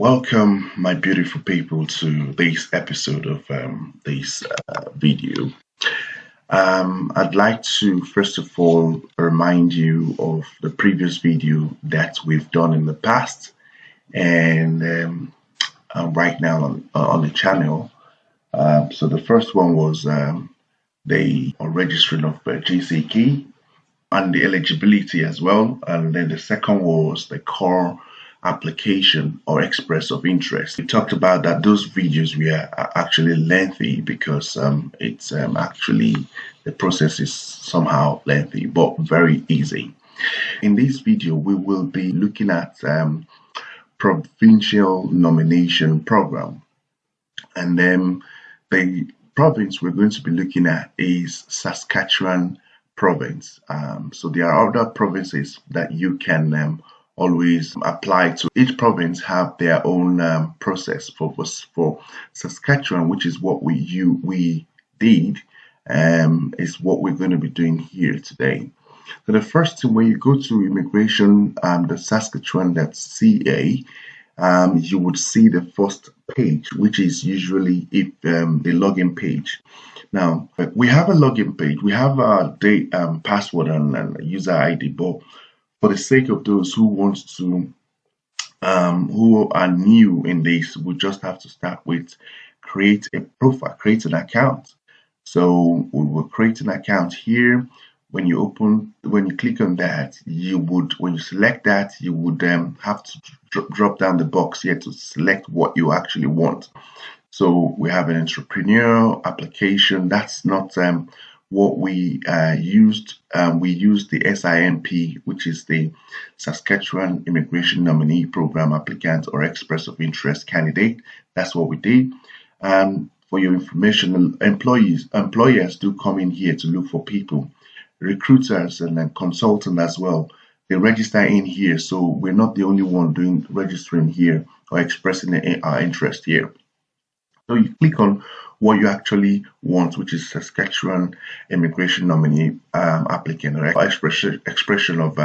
Welcome, my beautiful people, to this episode of this video. I'd like to first of all remind you of the previous video that we've done in the past, and right now on the channel. So the first one was the registering of GC key and the eligibility as well, and then the second was the core application or express of interest. We talked about that those videos were actually lengthy because it's actually the process is somehow lengthy but very easy. In this video we will be looking at provincial nomination program, and then the province we're going to be looking at is Saskatchewan province. So there are other provinces that you can always apply to. Each province have their own process. For Saskatchewan, which is what we did, is what we're going to be doing here today. So the first thing, when you go to immigration, the Saskatchewan.ca, you would see the first page, which is usually the login page. Now we have a login page, we have a password and user ID, but for the sake of those who want to who are new in this, we just have to start with create a profile, create an account. So we will create an account here. When you click on that, when you select that, you would have to drop down the box here to select what you actually want. So we have an entrepreneur application. That's not what we used. We used the SINP, which is the Saskatchewan Immigrant Nominee Program applicant or express of interest candidate. That's what we did. For your information, employers do come in here to look for people. Recruiters and then consultants as well, they register in here, so we're not the only one doing registering here or expressing our interest here. So you click on what you actually want, which is Saskatchewan Immigration Nominee applicant or expression of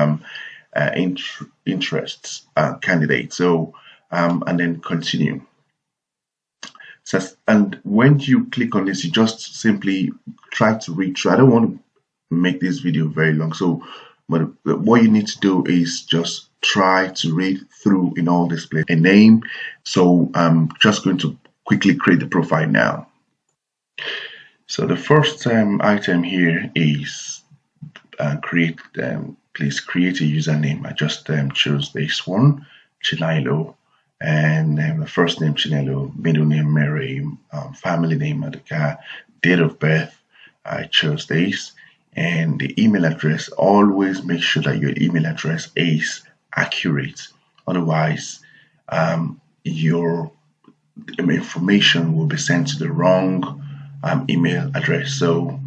interests candidate. So and then continue. And when you click on this, you just simply try to read through. I don't want to make this video very long, so what you need to do is just try to read through in all this place. A name. So I'm just going to quickly create the profile now. So the first item here is please create a username. I just chose this one, Chinelo, and the first name Chinelo, middle name Mary, family name Adika, date of birth, I chose this. And the email address, always make sure that your email address is accurate. Otherwise, your information will be sent to the wrong email address. So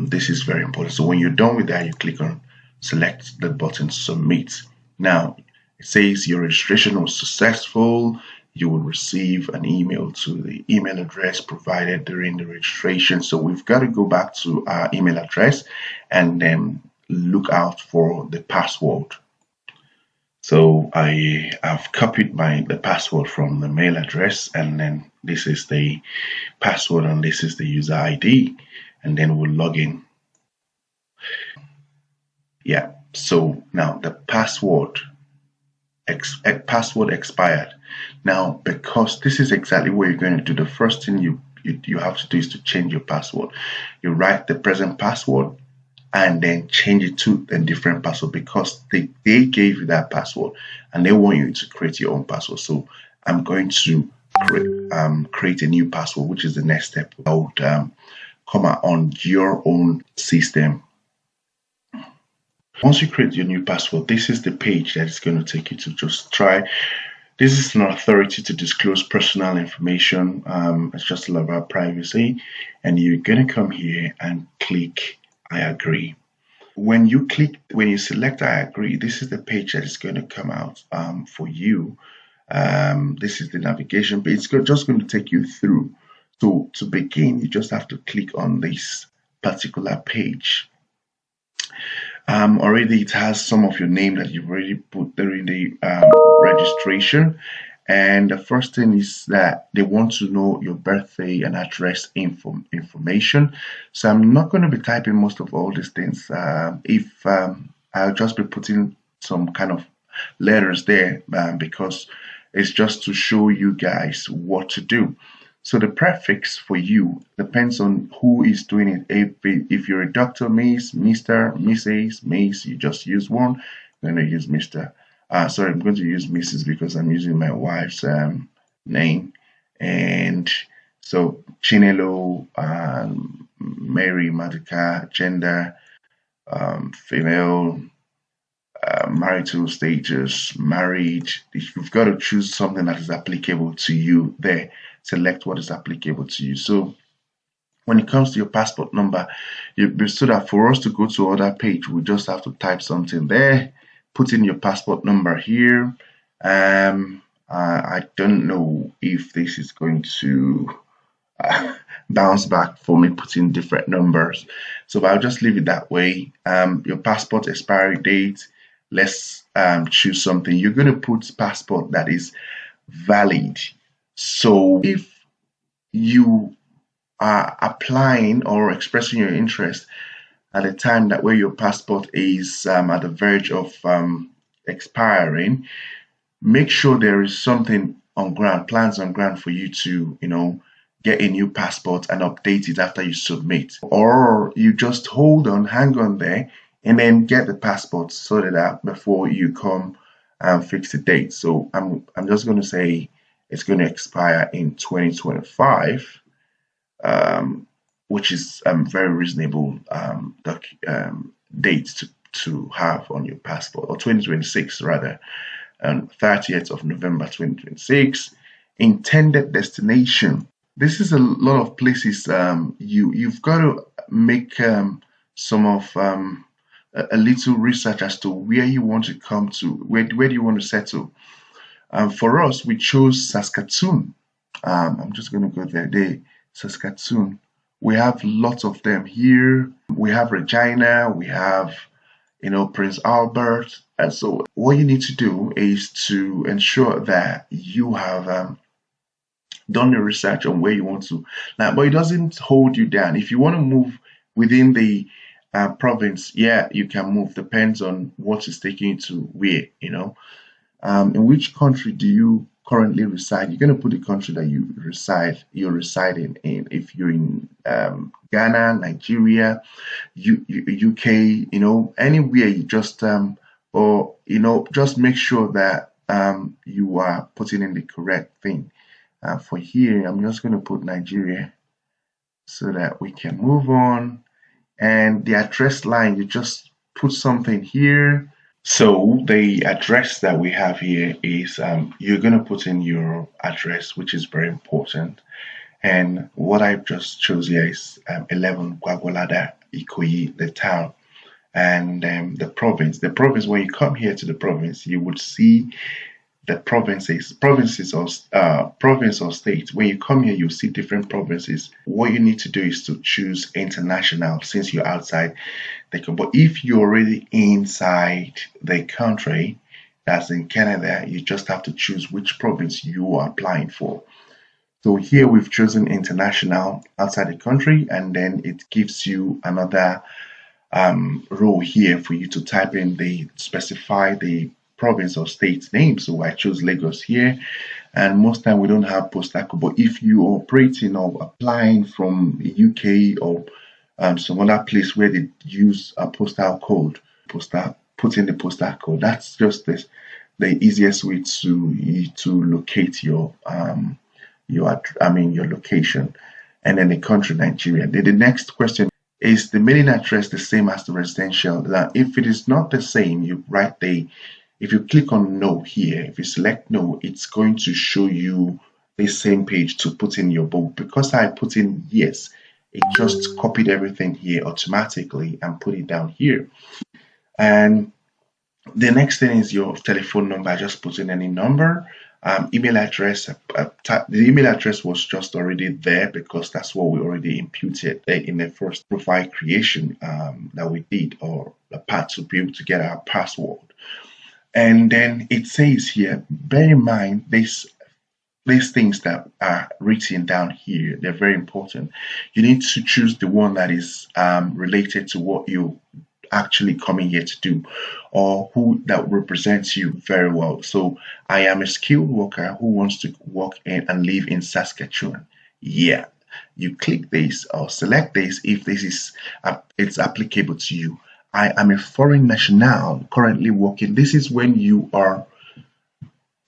this is very important. So when you're done with that, you click on select the button submit. Now it says your registration was successful. You will receive an email to the email address provided during the registration. So we've got to go back to our email address and then look out for the password. So I have copied the password from the mail address, and then this is the password and this is the user ID, and then we'll log in. Yeah, so now the password expired. Now, because this is exactly what you're going to do, the first thing you have to do is to change your password. You write the present password and then change it to a different password, because they gave you that password and they want you to create your own password. So I'm going to create a new password, which is the next step. I would come on your own system. Once you create your new password, this is the page that is going to take you to just try. This is an authority to disclose personal information. It's just a lot about privacy. And you're going to come here and click I agree. When you select I agree, this is the page that is going to come out for you. This is the navigation, but it's just going to take you through. So to begin, you just have to click on this particular page. Already it has some of your name that you've already put during the registration, And the first thing is that they want to know your birthday and address information. So I'm not going to be typing most of all these things. If I'll just be putting some kind of letters there because it's just to show you guys what to do. So the prefix for you depends on who is doing it. If you're a Dr. Miss, Mr., Mrs., Miss, you just use one. I'm going to use Mr. Sorry, I'm going to use Mrs. because I'm using my wife's name. And so Chinelo, Mary, Maduka, gender, female, marital status, married. You've got to choose something that is applicable to you there. Select what is applicable to you. So when it comes to your passport number, so that for us to go to other page, we just have to type something there, put in your passport number here. I don't know if this is going to bounce back for me putting different numbers. So I'll just leave it that way. Your passport expiry date, let's choose something. You're going to put passport that is valid. So if you are applying or expressing your interest at a time that where your passport is at the verge of expiring, make sure there is something on ground, plans on ground for you to, get a new passport and update it after you submit. Or you just hold on, hang on there, and then get the passport sorted out before you come and fix the date. So I'm just going to say it's going to expire in 2025, which is very reasonable date to have on your passport, or 2026 rather, 30th of November 2026. Intended destination. This is a lot of places. You've got to make some of a little research as to where you want to come to, where do you want to settle. For us, we chose Saskatoon. I'm just going to go there. Saskatoon. We have lots of them here. We have Regina. We have, Prince Albert. And so what you need to do is to ensure that you have done the research on where you want to. Now, but it doesn't hold you down. If you want to move within the province, yeah, you can move. Depends on what is taking you to where, in which country do you currently reside? You're going to put the country that you're residing in. If you're in Ghana, Nigeria, UK, anywhere, you just just make sure that you are putting in the correct thing. For here, I'm just going to put Nigeria so that we can move on. And the address line, you just put something here. So the address that we have here is you're going to put in your address, which is very important. And what I've just chose here is 11 Gwagwalada, Ikoyi, the town, and the province. The province, when you come here to the province, you would see the province or state. When you come here, you see different provinces. What you need to do is to choose international since you're outside the country. But if you're already inside the country, that's in Canada, you just have to choose which province you are applying for. So here we've chosen international outside the country, and then it gives you another row here for you to type in specify the province or state name. So I chose Lagos here, and most time we don't have postal code. But if you are operating or applying from the UK or some other place where they use a postal code, put in the postal code. That's just the easiest way to locate your location, and then the country Nigeria. The next question is the mailing address the same as the residential. Now, if it is not the same, you write if you click on no here, if you select no, it's going to show you the same page to put in your book. Because I put in yes, it just copied everything here automatically and put it down here. And the next thing is your telephone number. I just put in any number. Email address. The email address was just already there because that's what we already imputed in the first profile creation that we did, or the part to be able to get our password. And then it says here, bear in mind this these things that are written down here, they're very important. You need to choose the one that is related to what you actually coming here to do, or who that represents you very well. So I am a skilled worker who wants to work in and live in Saskatchewan. Yeah, you click this or select this if this is it's applicable to you. I am a foreign national currently working. This is when you are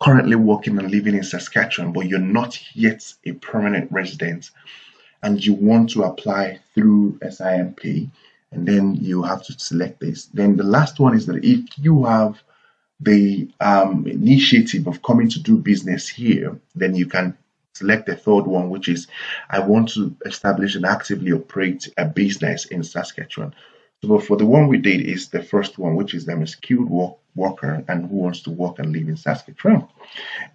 currently working and living in Saskatchewan, but you're not yet a permanent resident and you want to apply through SINP, and then you have to select this. Then the last one is that if you have the initiative of coming to do business here, then you can select the third one, which is I want to establish and actively operate a business in Saskatchewan. So for the one we did is the first one, which is I'm a skilled worker and who wants to work and live in Saskatchewan.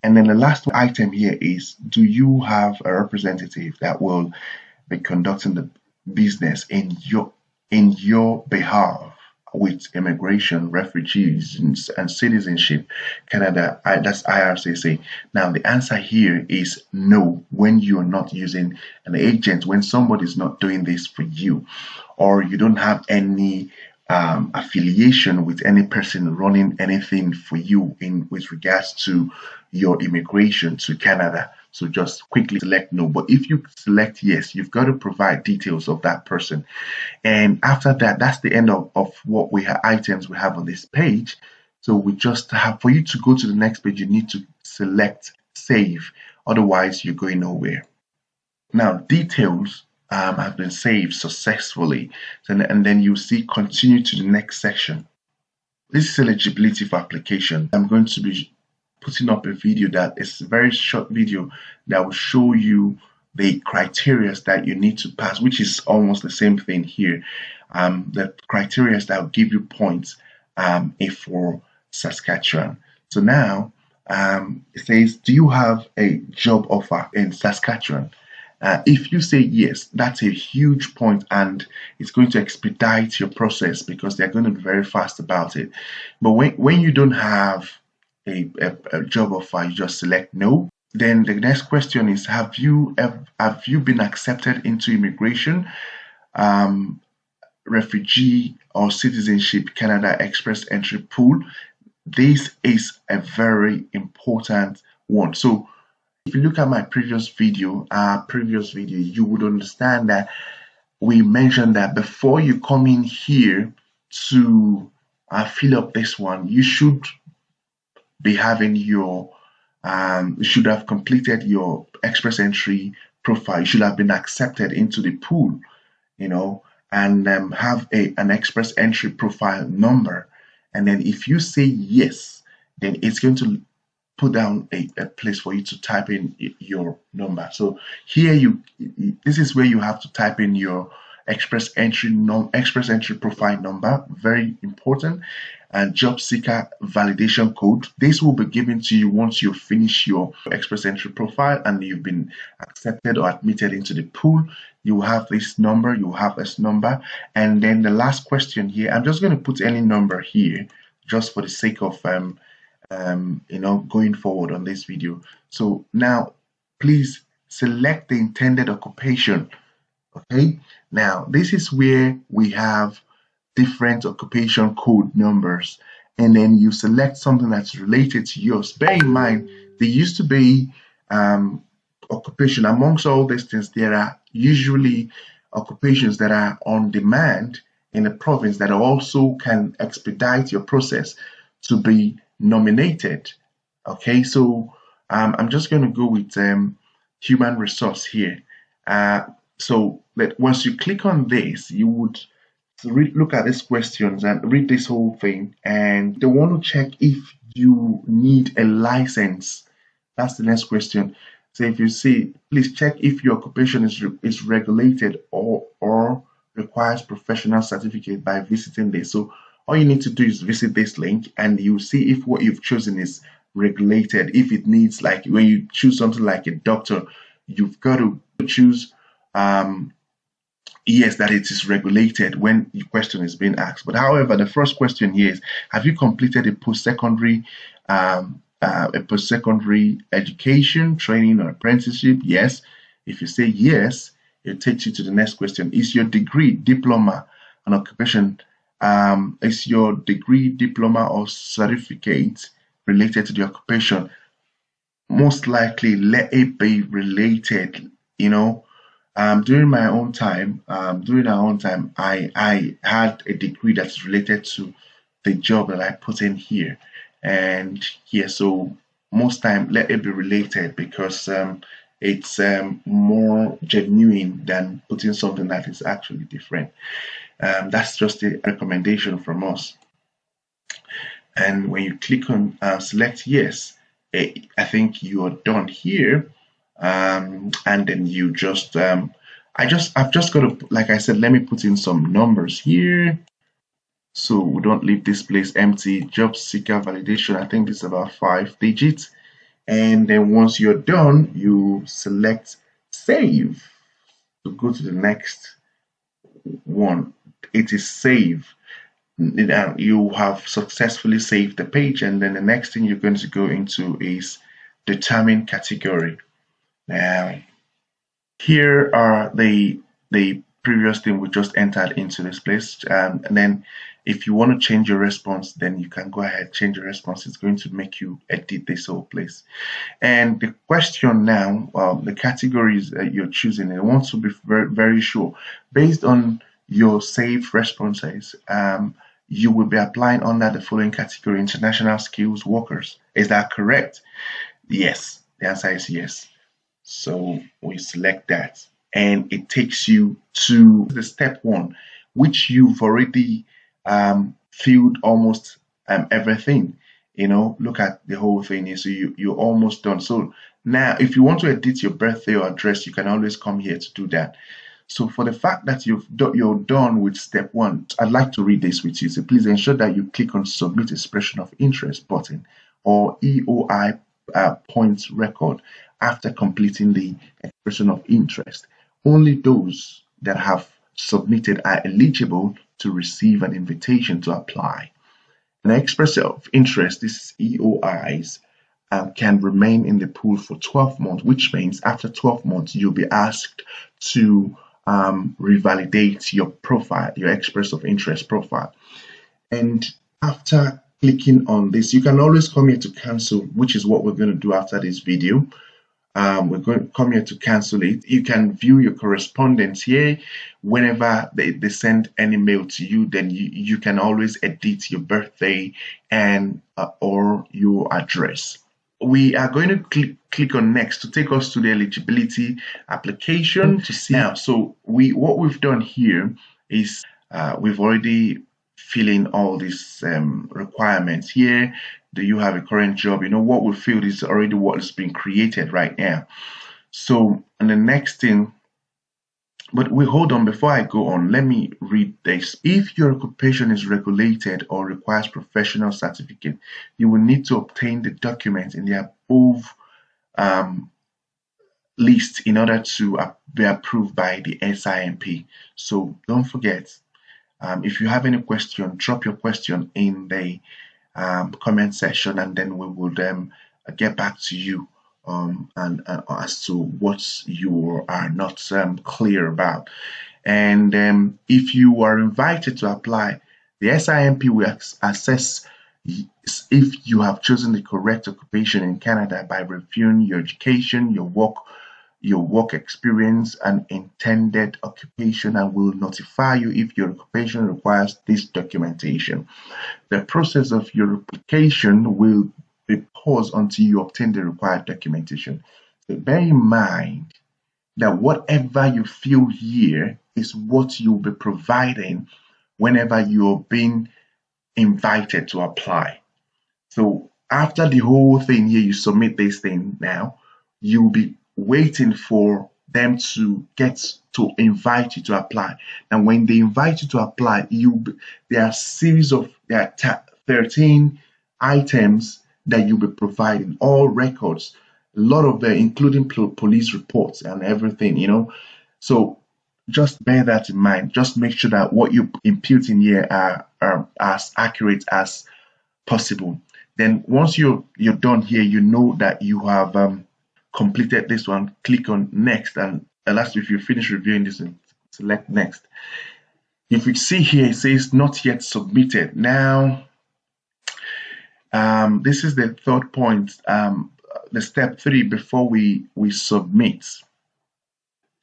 And then the last item here is, do you have a representative that will be conducting the business in your behalf with immigration, refugees, and citizenship, Canada? That's IRCC. Now the answer here is no. When you are not using an agent, when somebody is not doing this for you, or you don't have any affiliation with any person running anything for you in with regards to your immigration to Canada. So just quickly select no. But if you select yes, you've got to provide details of that person. And after that, that's the end of what we have items we have on this page. So we just have, for you to go to the next page, you need to select save. Otherwise, you're going nowhere. Now, details have been saved successfully. And then you see continue to the next section. This is eligibility for application. I'm going to be putting up a video that is a very short video that will show you the criteria that you need to pass, which is almost the same thing here. The criteria that will give you points for Saskatchewan. So now it says, do you have a job offer in Saskatchewan? If you say yes, that's a huge point and it's going to expedite your process because they're going to be very fast about it. But when you don't have a job offer, you just select no. Then the next question is, have you been accepted into immigration, refugee or citizenship Canada Express Entry Pool? This is a very important one. So if you look at my previous video, you would understand that we mentioned that before you come in here to fill up this one, you should be having your you should have completed your express entry profile. You should have been accepted into the pool, and have an express entry profile number. And then if you say yes, then it's going to put down a place for you to type in your number. So here this is where you have to type in your express entry profile number, very important, and job seeker validation code. This will be given to you once you finish your express entry profile and you've been accepted or admitted into the pool. You have this number, you have this number, and then the last question here, I'm just going to put any number here just for the sake of going forward on this video. So now please select the intended occupation. Okay, now this is where we have different occupation code numbers, and then you select something that's related to yours. Bear in mind, there used to be occupation. Amongst all these things, there are usually occupations that are on demand in a province that also can expedite your process to be nominated. Okay, so I'm just going to go with human resource here. So once you click on this, you would look at these questions and read this whole thing, and they want to check if you need a license. That's the next question. So if you see, please check if your occupation is regulated or requires professional certificate by visiting this. So all you need to do is visit this link and you see if what you've chosen is regulated. If it needs, like when you choose something like a doctor, you've got to choose yes, that it is regulated when the question is being asked. But however, the first question here is, have you completed a post-secondary a post-secondary education, training, or apprenticeship? Yes. If you say yes, it takes you to the next question. Is your degree, diploma, an occupation? Is your degree, diploma, or certificate related to the occupation? Most likely, let it be related. During our own time, I had a degree that's related to the job that I put in here, and yeah, so most time let it be related because it's more genuine than putting something that is actually different. That's just a recommendation from us. And when you click on select yes, I think you are done here. And then you just I've just got to, like I said, let me put in some numbers here so we don't leave this place empty. Job seeker validation, I think this is about 5 digits. And then once you're done, you select save to go to the next one. It is save. You have successfully saved the page, and then the next thing you're going to go into is determine category. Now, here are the previous thing we just entered into this place, and then if you want to change your response, then you can go ahead change your response. It's going to make you edit this whole place. And the question now, the categories that you're choosing, I want to be very, very sure based on your saved responses. You will be applying under the following category: international skills workers. Is that correct? Yes. The answer is yes. So we select that, and it takes you to the step one, which you've already filled almost everything. Look at the whole thing here. So you're almost done. So now, if you want to edit your birthday or address, you can always come here to do that. So for the fact that you're done with step one, I'd like to read this with you. So please ensure that you click on Submit Expression of Interest button or EOI points record after completing the expression of interest. Only those that have submitted are eligible to receive an invitation to apply. An expression of interest, this EOIs, can remain in the pool for 12 months, which means after 12 months, you'll be asked to revalidate your profile, your express of interest profile. And after clicking on this, you can always come here to cancel, which is what we're going to do after this video. We're going to come here to cancel it. You can view your correspondence here. Whenever they send any mail to you, then you can always edit your birthday and or your address. We are going to click on next to take us to the eligibility application to see now. So what we've done here is we've already fill in all these requirements here. Do you have a current job? What we filled is already what has been created right now. So, and the next thing, but hold on, before I go on, let me read this. If your occupation is regulated or requires professional certificate, you will need to obtain the document in the above list in order to be approved by the SINP. So don't forget, if you have any question, drop your question in the comment section, and then we will get back to you and as to what you are not clear about. And if you are invited to apply, the SINP will assess if you have chosen the correct occupation in Canada by reviewing your education, your work experience, and intended occupation, and will notify you if your occupation requires this documentation. The process of your application will be paused until you obtain the required documentation. So bear in mind that whatever you fill here is what you'll be providing whenever you're being invited to apply. So after the whole thing here, you submit this thing now, you'll be waiting for them to get to invite you to apply. And when they invite you to apply, there are 13 items that you'll be providing, all records, a lot of them, including police reports and everything. So just bear that in mind. Just make sure that what you impute in here are as accurate as possible. Then once you're done here, you know that you have completed this one. Click on next, and last, if you finish reviewing this, and select next. If you see here, it says not yet submitted. Now, this is the third point, the step 3 before we submit.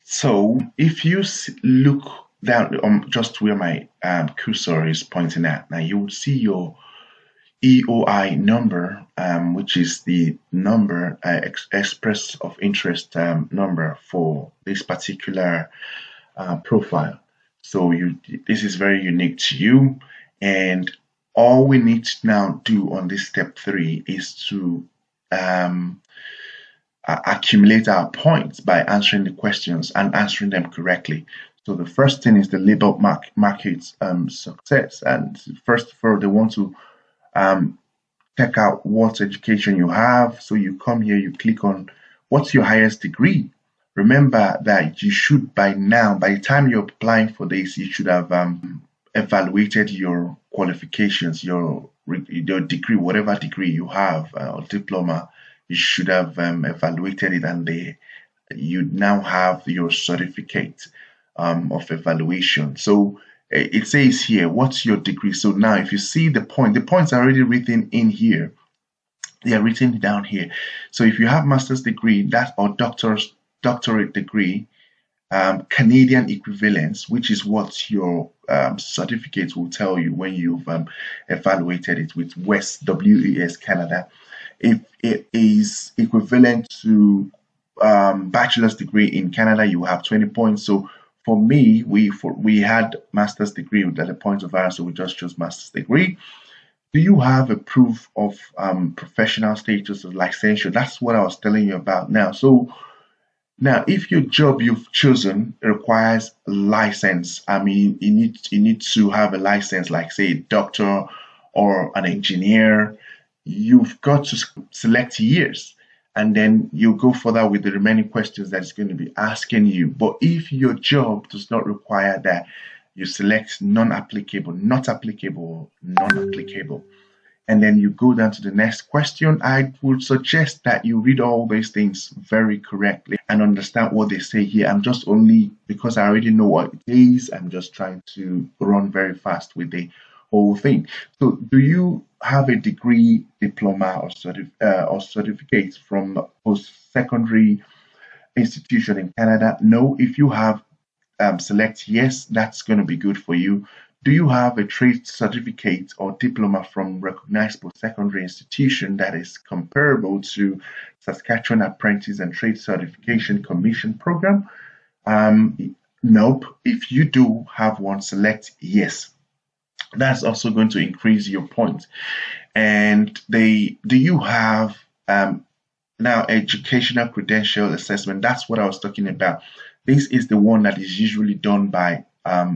So if you look down just where my cursor is pointing at, now you will see your EOI number, which is the number, express of interest number for this particular profile. So this is very unique to you, and all we need to now do on this step 3 is to accumulate our points by answering the questions and answering them correctly. So the first thing is the labor market success, and first of all, they want to check out what education you have. So you come here, you click on what's your highest degree. Remember that you should by now, by the time you're applying for this, you should have evaluated your qualifications, your degree, whatever degree you have or diploma. You should have evaluated it, and you now have your certificate of evaluation. So it says here, what's your degree? So now if you see the points are already written in here. They are written down here. So if you have master's degree, that or doctorate degree, Canadian equivalence, which is what your certificate will tell you when you've evaluated it with WES Canada. If it is equivalent to bachelor's degree in Canada, you have 20 points. So for me, we had master's degree at the point of ours, so we just chose master's degree. Do you have a proof of professional status or licensure? That's what I was telling you about now. So now, if your job you've chosen requires a license, I mean, you need to have a license, like say a doctor or an engineer. You've got to select years, and then you go further with the remaining questions that it's going to be asking you. But if your job does not require that, you select non-applicable, not applicable, non-applicable. And then you go down to the next question. I would suggest that you read all these things very correctly and understand what they say here. I'm just only, because I already know what it is, I'm just trying to run very fast with the whole thing. So do you have a degree, diploma, or certificate from a post-secondary institution in Canada? No. If you have, select yes, that's going to be good for you. Do you have a trade certificate or diploma from recognized post-secondary institution that is comparable to Saskatchewan Apprentice and Trade Certification Commission program? Nope. If you do have one, select yes. That's also going to increase your points. And do you have now educational credential assessment? That's what I was talking about. This is the one that is usually done by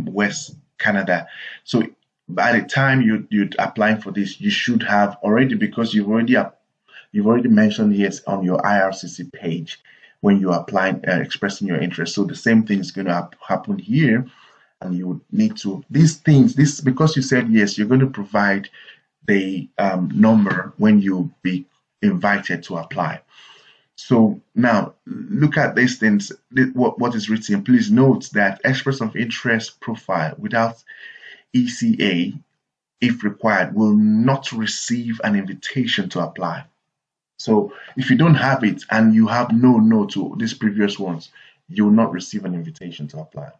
West Canada. So by the time you're applying for this, you should have already, because you've already mentioned yes on your IRCC page when you're applying, expressing your interest. So the same thing is going to happen here, and you would need to because you said yes, you're going to provide the number when you be invited to apply. So now look at these things, what is written. Please note that express of interest profile without ECA, if required, will not receive an invitation to apply. So if you don't have it and you have no to these previous ones, you will not receive an invitation to apply.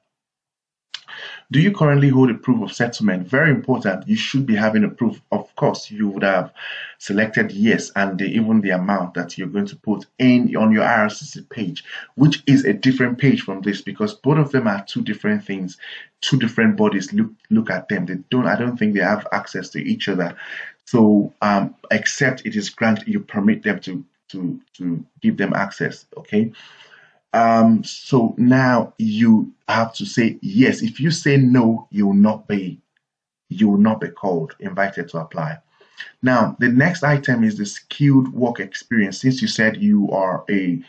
Do you currently hold a proof of settlement? Very important. You should be having a proof. Of course, you would have selected yes, and even the amount that you're going to put in on your IRCC page, which is a different page from this, because both of them are two different things. Two different bodies look at them. I don't think they have access to each other. So except it is granted, you permit them to give them access. Okay. So now you have to say yes. If you say no, you will not be called, invited to apply. Now, the next item is the skilled work experience. Since you said you are a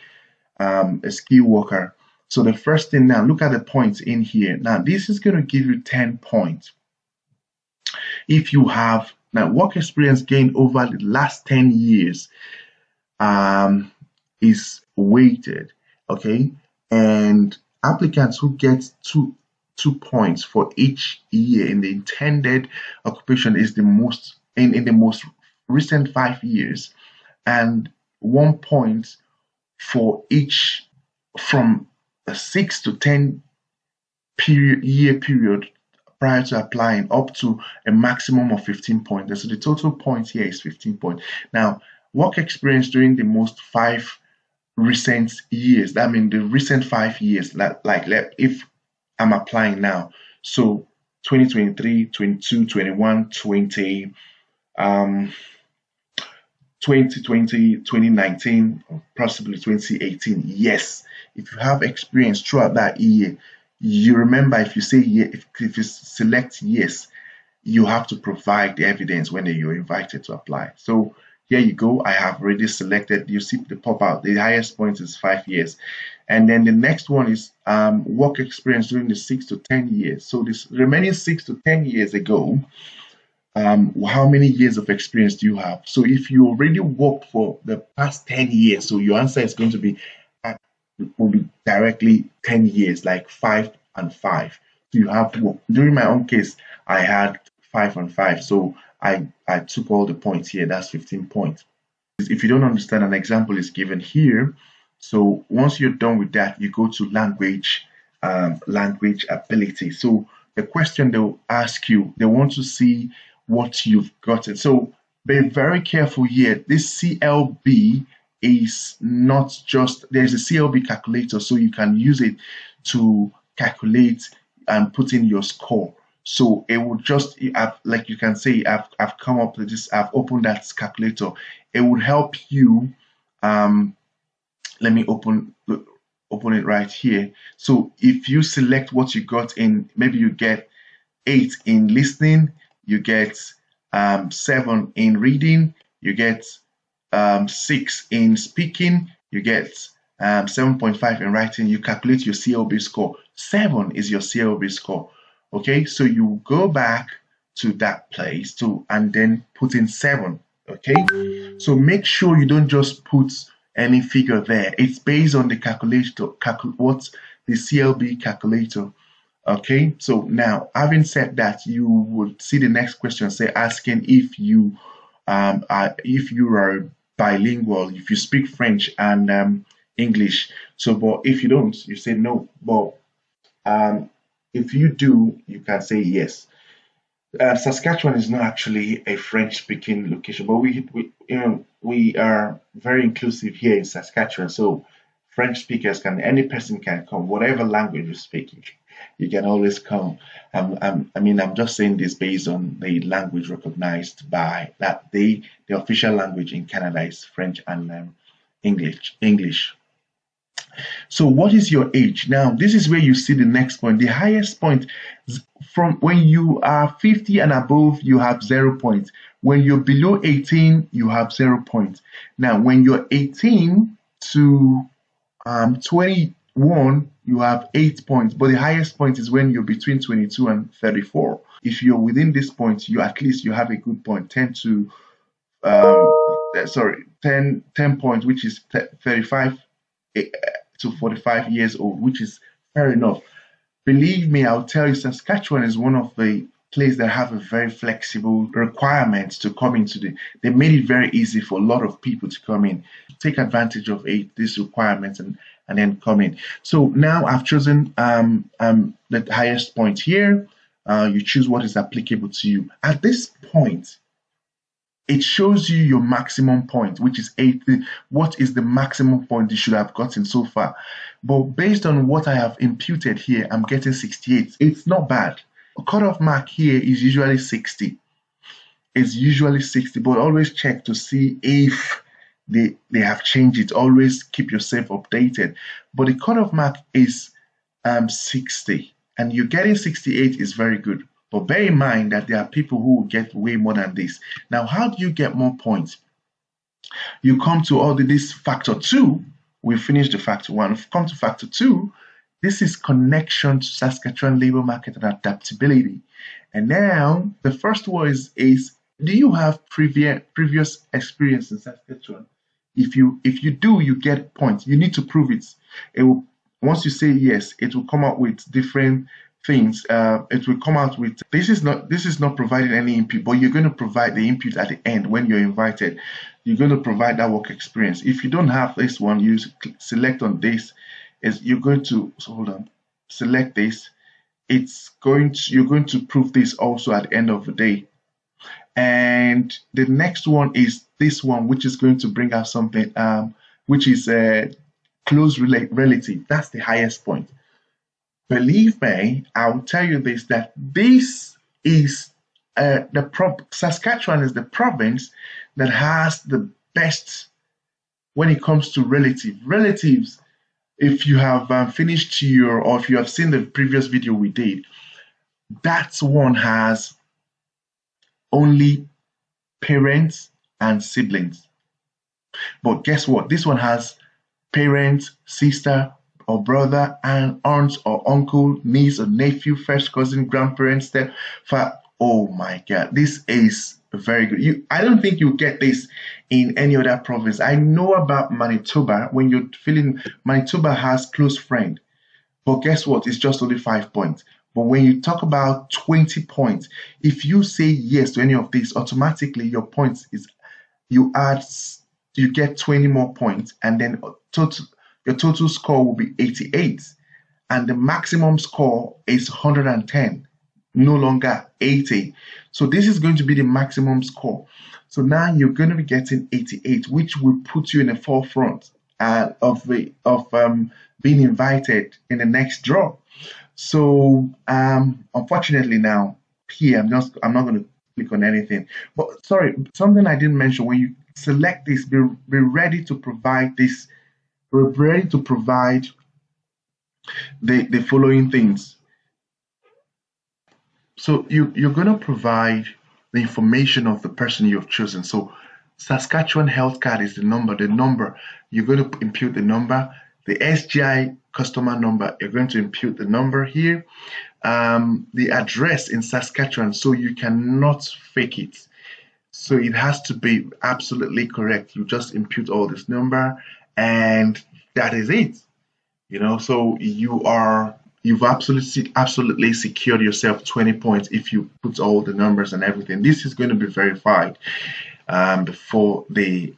skilled worker, so the first thing, now look at the points in here. Now, this is going to give you 10 points. If you have, Now, work experience gained over the last 10 years is weighted, okay? And applicants who get two points for each year in the intended occupation is the most in the most recent 5 years, and 1 point for each from a 6 to 10 year period prior to applying, up to a maximum of 15 points. So the total points here is 15 points. Now, work experience during the most 5 recent years, that means the recent 5 years, like if I'm applying now, so 2023, 22, 21, 20, 2020, 2019, or possibly 2018. Yes, if you have experience throughout that year, you remember, if you say yes, if you select yes, you have to provide the evidence when you're invited to apply. So here you go. I have already selected. You see the pop out. The highest point is 5 years. And then the next one is work experience during the 6 to 10 years. So this remaining 6 to 10 years ago, how many years of experience do you have? So if you already worked for the past 10 years, so your answer is going to be will be directly 10 years, like 5 and 5. So you have to, during my own case, I had 5 and 5. So I took all the points here. That's 15 points. If you don't understand, an example is given here. So once you're done with that, you go to language ability. So the question they'll ask you, they want to see what you've gotten. So be very careful here. This CLB is not just, there's a CLB calculator, so you can use it to calculate and put in your score. So it will just, like you can say, I've come up with this, I've opened that calculator. It would help you. Let me open it right here. So if you select what you got in, maybe you get 8 in listening, you get 7 in reading, you get 6 in speaking, you get 7.5 in writing. You calculate your CLB score. 7 is your CLB score. Okay, so you go back to that place and then put in 7. Okay, so make sure you don't just put any figure there. It's based on the calculator, what's the CLB calculator. Okay, so now having said that, you would see the next question asking if you are bilingual, if you speak French and English. So, but if you don't, you say no. But if you do, you can say yes. Saskatchewan is not actually a French-speaking location, but we are very inclusive here in Saskatchewan. So French speakers any person can come, whatever language you speak, you can always come. I'm just saying this based on the language recognized by that the official language in Canada is French and English. So what is your age? Now, this is where you see the next point. The highest point from when you are 50 and above, you have 0 points. When you're below 18, you have 0 points. Now, when you're 18 to 21, you have 8 points. But the highest point is when you're between 22 and 34. If you're within this point, you at least you have a good point. 10 points, which is 35 to 45 years old, which is fair enough. Believe me, I'll tell you, Saskatchewan is one of the places that have a very flexible requirements to come into they made it very easy for a lot of people to come in, take advantage of these requirements and then come in. So now I've chosen the highest point here. You choose what is applicable to you. At this point, it shows you your maximum point, which is 80. What is the maximum point you should have gotten so far? But based on what I have imputed here, I'm getting 68. It's not bad. A cutoff mark here is usually 60. It's usually 60, but always check to see if they have changed it. Always keep yourself updated. But the cutoff mark is 60, and you're getting 68 is very good. But bear in mind that there are people who will get way more than this. Now, how do you get more points? You come to all this factor 2. We finished the factor 1. Come to factor 2. This is connection to Saskatchewan labor market and adaptability. And now the first one is do you have previous experience in Saskatchewan? If you do, you get points. You need to prove it. It will, once you say yes, it will come out with different things. It will come out with this is not providing any input, but you're going to provide the input at the end when you're invited. You're going to provide that work experience. If you don't have this one, you select on this. Is you're going to so hold on, select this. You're going to prove this also at the end of the day. And the next one is this one, which is going to bring out something, which is a close relative. That's the highest point. Believe me, I'll tell you this, that this is Saskatchewan is the province that has the best when it comes to relatives. If you have finished or if you have seen the previous video we did, that one has only parents and siblings. But guess what? This one has parents, sister or brother, and aunts or uncle, niece or nephew, first cousin, grandparents, stepfather. Oh my God, this is very good. I don't think you get this in any other province. I know about Manitoba. When you're feeling, Manitoba has close friend, but guess what? It's just only 5 points. But when you talk about 20 points, if you say yes to any of these, automatically your points is you add you get 20 more points, and then your total score will be 88, and the maximum score is 110, no longer 80. So this is going to be the maximum score. So now you're going to be getting 88, which will put you in the forefront of being invited in the next draw. So unfortunately now here I'm not going to click on anything. But sorry, something I didn't mention, when you select this, be ready to provide this. Be ready to provide the following things. So you're going to provide the information of the person you have chosen. So Saskatchewan Health Card is the number. You're going to impute the number. The SGI customer number, you're going to impute the number here. The address in Saskatchewan, so you cannot fake it. So it has to be absolutely correct. You just impute all this number, and that is it. So you've absolutely secured yourself 20 points if you put all the numbers and everything. This is going to be verified before they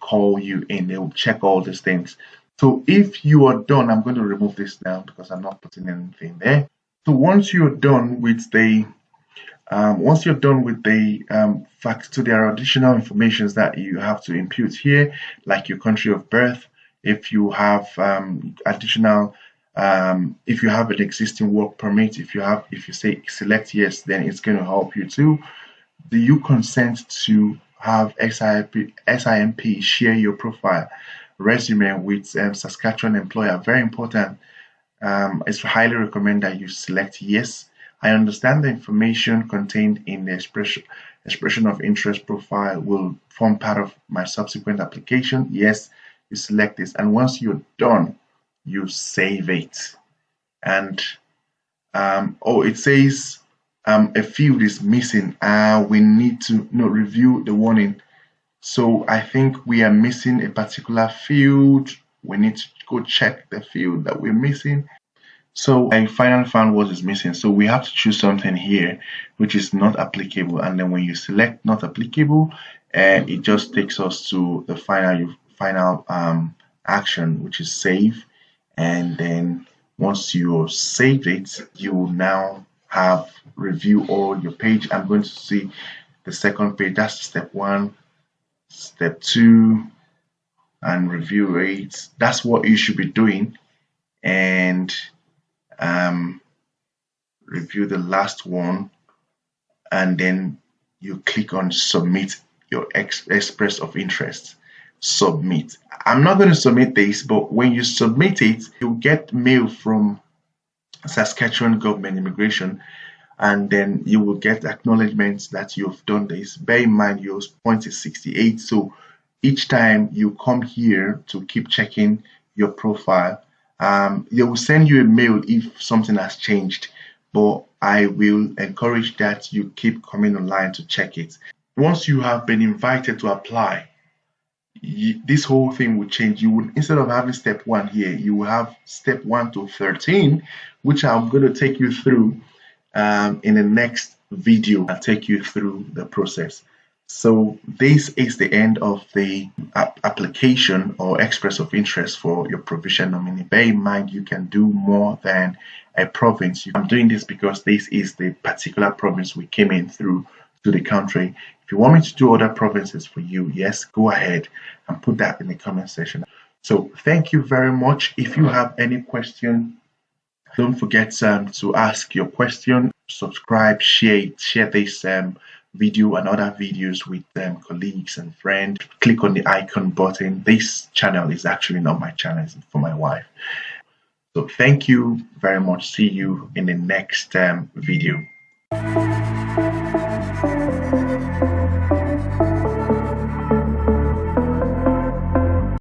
call you in. They will check all these things. So if you are done, I'm going to remove this now because I'm not putting anything there. So once you're done with the facts, so there are additional informations that you have to impute here, like your country of birth. If you have if you have an existing work permit, if you say select yes, then it's going to help you too. Do you consent to have SINP share your profile resume with Saskatchewan employer? Very important. It's highly recommended that you select yes. I understand the information contained in the expression of interest profile will form part of my subsequent application. Yes, you select this, and once you're done, you save it. And it says a field is missing. We need to review the warning. So I think we are missing a particular field. We need to go check the field that we're missing. So I finally found what is missing. So we have to choose something here which is not applicable, and then when you select not applicable, it just takes us to the final action, which is save. And then once you save it, you will now have review all your page. I'm going to see the second page. That's step 1, step 2, and review rates. That's what you should be doing. And review the last one, and then you click on submit your express of interest. Submit. I'm not going to submit this, but when you submit it, you'll get mail from Saskatchewan Government Immigration, and then you will get acknowledgements that you've done this. Bear in mind your point is 68, so each time you come here to keep checking your profile, they will send you a mail if something has changed, but I will encourage that you keep coming online to check it. once you have been invited to apply, this whole thing will change. You would, instead of having step 1 here, you will have step 1 to 13, which I'm going to take you through in the next video. I'll take you through the process. So this is the end of the application or express of interest for your provincial nominee. Bear in mind, you can do more than a province. I'm doing this because this is the particular province we came in through to the country. If you want me to do other provinces for you, yes, go ahead and put that in the comment section. So thank you very much. If you have any question, don't forget to ask your question, subscribe, share this video and other videos with colleagues and friends. Click on the icon button. This channel is actually not my channel, it's for my wife. So thank you very much. See you in the next video.